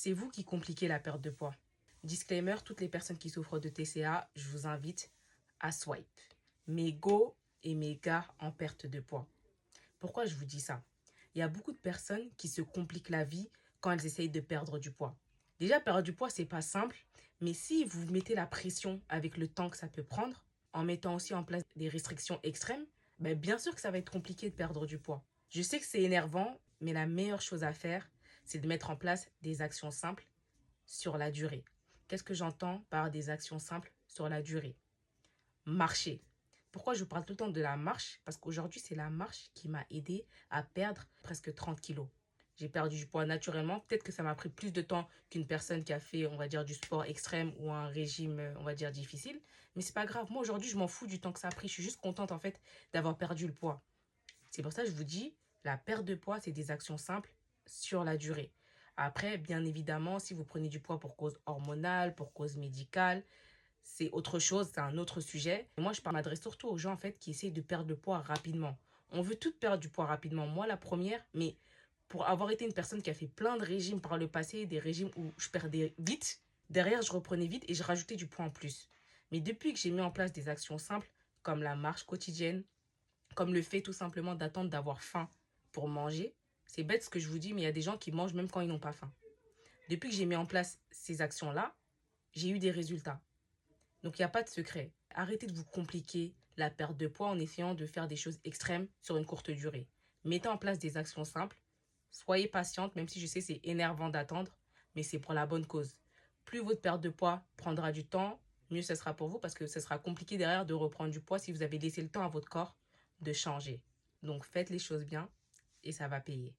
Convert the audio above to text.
C'est vous qui compliquez la perte de poids. Disclaimer, toutes les personnes qui souffrent de TCA, je vous invite à swipe. Mes go et mes gars en perte de poids. Pourquoi je vous dis ça? Il y a beaucoup de personnes qui se compliquent la vie quand elles essayent de perdre du poids. Déjà, perdre du poids, c'est pas simple, mais si vous mettez la pression avec le temps que ça peut prendre, en mettant aussi en place des restrictions extrêmes, ben bien sûr que ça va être compliqué de perdre du poids. Je sais que c'est énervant, mais la meilleure chose à faire, c'est de mettre en place des actions simples sur la durée. Qu'est-ce que j'entends par des actions simples sur la durée? Marcher. Pourquoi je parle tout le temps de la marche? Parce qu'aujourd'hui, c'est la marche qui m'a aidé à perdre presque 30 kilos. J'ai perdu du poids naturellement. Peut-être que ça m'a pris plus de temps qu'une personne qui a fait, on va dire, du sport extrême ou un régime, on va dire, difficile. Mais c'est pas grave. Moi, aujourd'hui, je m'en fous du temps que ça a pris. Je suis juste contente, en fait, d'avoir perdu le poids. C'est pour ça que je vous dis, la perte de poids, c'est des actions simples sur la durée. Après, bien évidemment, si vous prenez du poids pour cause hormonale, pour cause médicale, c'est autre chose, c'est un autre sujet. Moi, je m'adresse surtout aux gens en fait qui essayent de perdre le poids rapidement. On veut toutes perdre du poids rapidement. Moi, la première, mais pour avoir été une personne qui a fait plein de régimes par le passé, des régimes où je perdais vite, derrière, je reprenais vite et je rajoutais du poids en plus. Mais depuis que j'ai mis en place des actions simples, comme la marche quotidienne, comme le fait tout simplement d'attendre d'avoir faim pour manger, c'est bête ce que je vous dis, mais il y a des gens qui mangent même quand ils n'ont pas faim. Depuis que j'ai mis en place ces actions-là, j'ai eu des résultats. Donc, il n'y a pas de secret. Arrêtez de vous compliquer la perte de poids en essayant de faire des choses extrêmes sur une courte durée. Mettez en place des actions simples. Soyez patiente, même si je sais c'est énervant d'attendre, mais c'est pour la bonne cause. Plus votre perte de poids prendra du temps, mieux ce sera pour vous parce que ce sera compliqué derrière de reprendre du poids si vous avez laissé le temps à votre corps de changer. Donc, faites les choses bien et ça va payer.